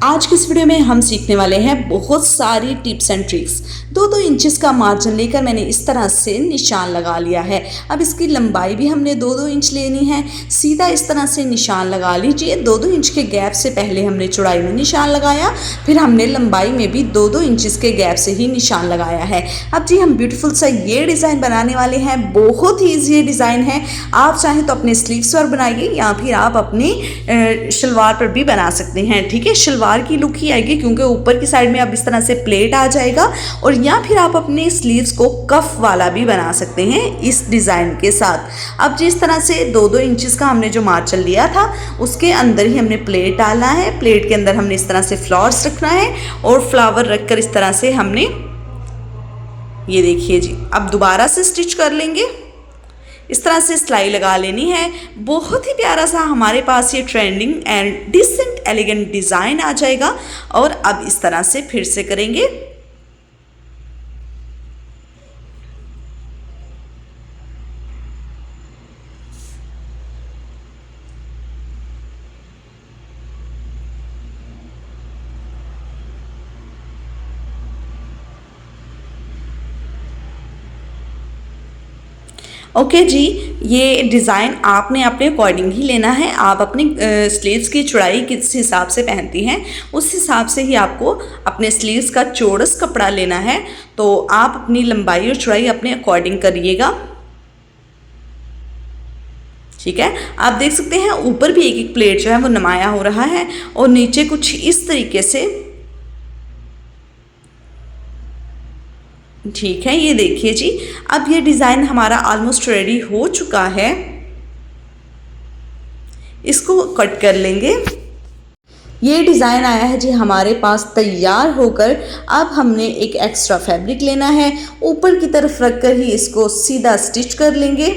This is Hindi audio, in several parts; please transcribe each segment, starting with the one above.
आज की इस वीडियो में हम सीखने वाले हैं बहुत सारी टिप्स एंड ट्रिक्स। 2-2 इंचेस का मार्जिन लेकर मैंने इस तरह से निशान लगा लिया है। अब इसकी लंबाई भी हमने 2-2 इंच लेनी है। सीधा इस तरह से निशान लगा लीजिए। 2-2 इंच के गैप से पहले हमने चौड़ाई में निशान लगाया, फिर हमने लंबाई में भी 2-2 इंचेस के गैप से ही निशान लगाया है। अब जी हम ब्यूटीफुल सा ये डिज़ाइन बनाने वाले हैं। बहुत ही ईजी डिज़ाइन है। आप चाहें तो अपने स्लीव्स पर बनाइए या फिर आप अपनी शलवार पर भी बना सकते हैं। ठीक है, शलवार की लुक ही आएगी क्योंकि ऊपर की साइड में अब इस तरह से प्लेट आ जाएगा। और या फिर आप अपने स्लीव्स को कफ वाला भी बना सकते हैं इस डिज़ाइन के साथ। अब जिस तरह से 2-2 इंचेस का हमने जो मार्जिन लिया था उसके अंदर ही हमने प्लेट डालना है। प्लेट के अंदर हमने इस तरह से फ्लावर्स रखना है और फ्लावर रखकर इस तरह से हमने, ये देखिए जी, अब दोबारा से स्टिच कर लेंगे। इस तरह से सिलाई लगा लेनी है। बहुत ही प्यारा सा हमारे पास ये trending and decent elegant design आ जाएगा। और अब इस तरह से फिर से करेंगे। ओके जी, ये डिज़ाइन आपने अपने अकॉर्डिंग ही लेना है। आप अपनी स्लीव्स की चौड़ाई किस हिसाब से पहनती हैं उस हिसाब से ही आपको अपने स्लीव्स का चौड़स कपड़ा लेना है। तो आप अपनी लंबाई और चौड़ाई अपने अकॉर्डिंग करिएगा। ठीक है, आप देख सकते हैं ऊपर भी एक एक प्लेट जो है वो नुमाया हो रहा है और नीचे कुछ इस तरीके से। ठीक है, ये देखिए जी, अब ये डिज़ाइन हमारा ऑलमोस्ट रेडी हो चुका है। इसको कट कर लेंगे। ये डिज़ाइन आया है जी हमारे पास तैयार होकर। अब हमने एक एक्स्ट्रा फैब्रिक लेना है, ऊपर की तरफ रखकर ही इसको सीधा स्टिच कर लेंगे।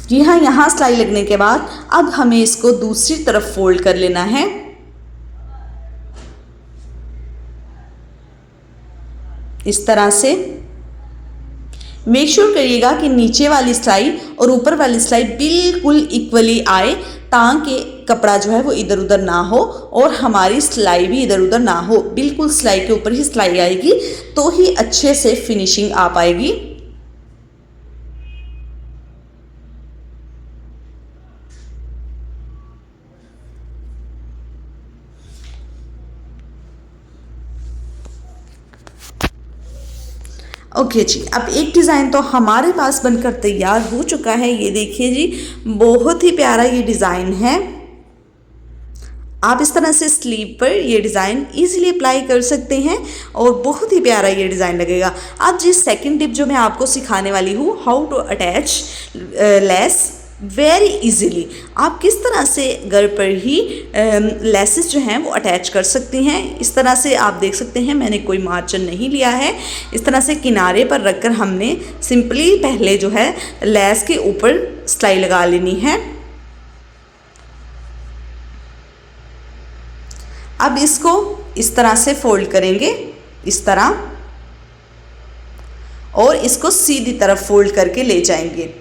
जी हाँ, यहाँ सिलाई लगने के बाद अब हमें इसको दूसरी तरफ फोल्ड कर लेना है। इस तरह से मेक श्योर करिएगा कि नीचे वाली सिलाई और ऊपर वाली सिलाई बिल्कुल इक्वली आए, ताकि कपड़ा जो है वो इधर उधर ना हो और हमारी सिलाई भी इधर उधर ना हो। बिल्कुल सिलाई के ऊपर ही सिलाई आएगी तो ही अच्छे से फिनिशिंग आ पाएगी। ओके जी, अब एक डिज़ाइन तो हमारे पास बनकर तैयार हो चुका है। ये देखिए जी, बहुत ही प्यारा ये डिज़ाइन है। आप इस तरह से स्लीव पर ये डिज़ाइन इजीली अप्लाई कर सकते हैं और बहुत ही प्यारा ये डिज़ाइन लगेगा। अब जी सेकंड टिप जो मैं आपको सिखाने वाली हूँ, how to attach lace very easily. आप किस तरह से घर पर ही लेसेस जो हैं वो अटैच कर सकती हैं। इस तरह से आप देख सकते हैं मैंने कोई मार्जिन नहीं लिया है। इस तरह से किनारे पर रखकर हमने सिंपली पहले जो है लेस के ऊपर सिलाई लगा लेनी है। अब इसको इस तरह से फोल्ड करेंगे, इस तरह, और इसको सीधी तरफ फोल्ड करके ले जाएंगे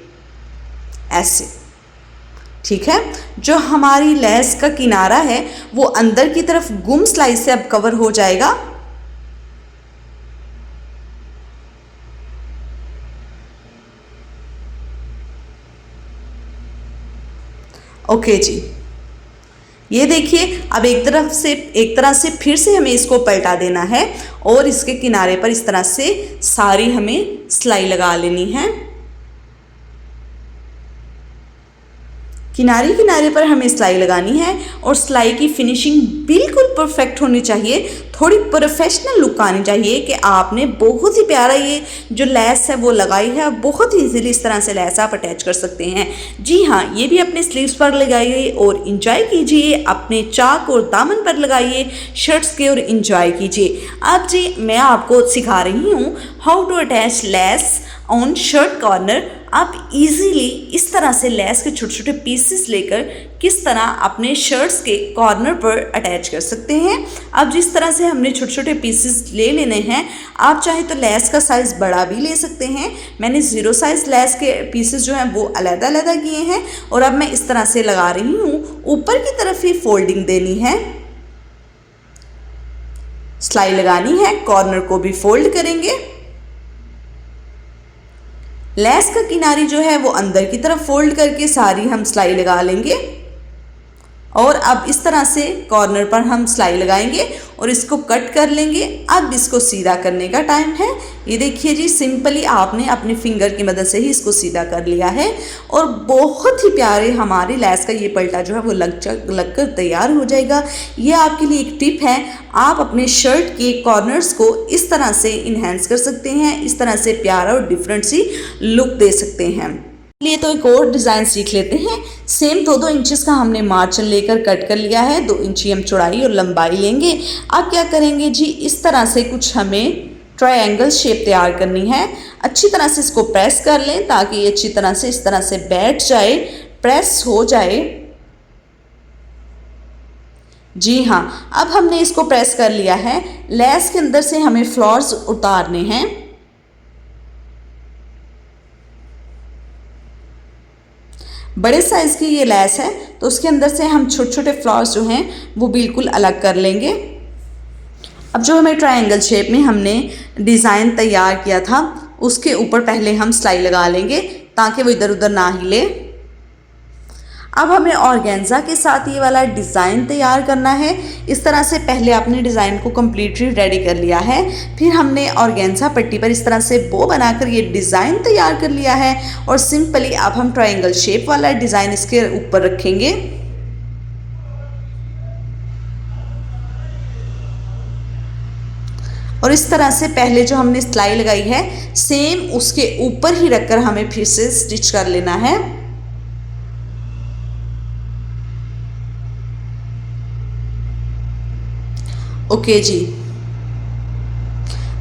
ऐसे। ठीक है, जो हमारी लेस का किनारा है वो अंदर की तरफ गुम सिलाई से अब कवर हो जाएगा। ओके जी, ये देखिए, अब एक तरह से फिर से हमें इसको पलटा देना है और इसके किनारे पर इस तरह से सारी हमें सिलाई लगा लेनी है। किनारे पर हमें सिलाई लगानी है और सिलाई की फिनिशिंग बिल्कुल परफेक्ट होनी चाहिए। थोड़ी प्रोफेशनल लुक आनी चाहिए कि आपने बहुत ही प्यारा ये जो लेस है वो लगाई है। आप बहुत ही इजीली इस तरह से लेस आप अटैच कर सकते हैं। जी हाँ, ये भी अपने स्लीव्स पर लगाइए और इंजॉय कीजिए। अपने चाक और दामन पर लगाइए शर्ट्स के और इंजॉय कीजिए। अब जी मैं आपको सिखा रही हूँ how to attach lace on shirt corner. आप इजीली इस तरह से लेस के छोटे छोटे पीसेस लेकर किस तरह अपने शर्ट्स के कॉर्नर पर अटैच कर सकते हैं। अब जिस तरह से हमने छोटे छोटे पीसेस ले लेने हैं, आप चाहे तो लेस का साइज़ बड़ा भी ले सकते हैं। मैंने 0 साइज़ लेस के पीसेस जो हैं वो अलग-अलग किए हैं और अब मैं इस तरह से लगा रही हूँ। ऊपर की तरफ ही फोल्डिंग देनी है, सिलाई लगानी है, कॉर्नर को भी फोल्ड करेंगे। लेस का किनारी जो है वो अंदर की तरफ फोल्ड करके सारी हम सिलाई लगा लेंगे और अब इस तरह से कॉर्नर पर हम सिलाई लगाएंगे और इसको कट कर लेंगे। अब इसको सीधा करने का टाइम है। ये देखिए जी, सिंपली आपने अपने फिंगर की मदद से ही इसको सीधा कर लिया है और बहुत ही प्यारे हमारे लेस का ये पल्टा जो है वो लग कर तैयार हो जाएगा। ये आपके लिए एक टिप है, आप अपने शर्ट के कॉर्नर्स को इस तरह से इन्हेंस कर सकते हैं, इस तरह से प्यारा और डिफरेंट सी लुक दे सकते हैं। लिए तो एक और डिज़ाइन सीख लेते हैं। सेम 2-2 इंचेस का हमने मार्जिन लेकर कट कर लिया है। 2 इंची हम चौड़ाई और लंबाई लेंगे। अब क्या करेंगे जी, इस तरह से कुछ हमें ट्रायंगल शेप तैयार करनी है। अच्छी तरह से इसको प्रेस कर लें ताकि ये अच्छी तरह से इस तरह से बैठ जाए, प्रेस हो जाए। जी हाँ, अब हमने इसको प्रेस कर लिया है। लेस के अंदर से हमें फ्लावर्स उतारने हैं। बड़े साइज़ की ये लेस है तो उसके अंदर से हम छोटे छोटे फ्लावर्स जो हैं वो बिल्कुल अलग कर लेंगे। अब जो हमें ट्रायंगल शेप में हमने डिज़ाइन तैयार किया था उसके ऊपर पहले हम सिलाई लगा लेंगे ताकि वो इधर उधर ना हिले। अब हमें ऑर्गेन्जा के साथ ये वाला डिज़ाइन तैयार करना है। इस तरह से पहले आपने डिज़ाइन को कम्प्लीटली रेडी कर लिया है, फिर हमने ऑर्गेन्जा पट्टी पर इस तरह से बो बनाकर ये डिज़ाइन तैयार कर लिया है और सिंपली अब हम ट्रायंगल शेप वाला डिज़ाइन इसके ऊपर रखेंगे। और इस तरह से पहले जो हमने सिलाई लगाई है सेम उसके ऊपर ही रखकर हमें फिर से स्टिच कर लेना है। ओके जी,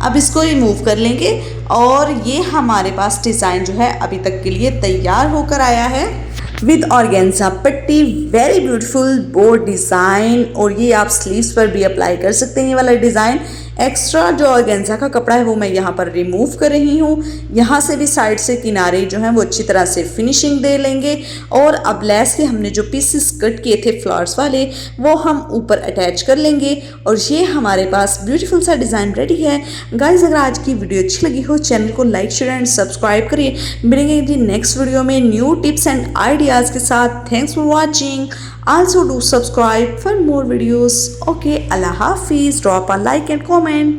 अब इसको रिमूव कर लेंगे और ये हमारे पास डिज़ाइन जो है अभी तक के लिए तैयार होकर आया है विद ऑर्गेन्जा पट्टी। वेरी ब्यूटीफुल बो डिज़ाइन और ये आप स्लीव्स पर भी अप्लाई कर सकते हैं। ये वाला डिज़ाइन एक्स्ट्रा जो ऑर्गेन्जा का कपड़ा है वो मैं यहाँ पर रिमूव कर रही हूँ। यहाँ से भी साइड से किनारे जो हैं वो अच्छी तरह से फिनिशिंग दे लेंगे और अब लेस के हमने जो पीसेस कट किए थे फ्लावर्स वाले वो हम ऊपर अटैच कर लेंगे और ये हमारे पास ब्यूटीफुल सा डिज़ाइन रेडी है। गाइज, अगर आज की वीडियो अच्छी लगी हो चैनल को लाइक शेयर एंड सब्सक्राइब करिए। मिलेंगे नेक्स्ट वीडियो में न्यू टिप्स एंड आइडियाज़ के साथ। Thanks for watching. Also do subscribe for more videos. Okay, Allah Hafiz. Drop a like and comment.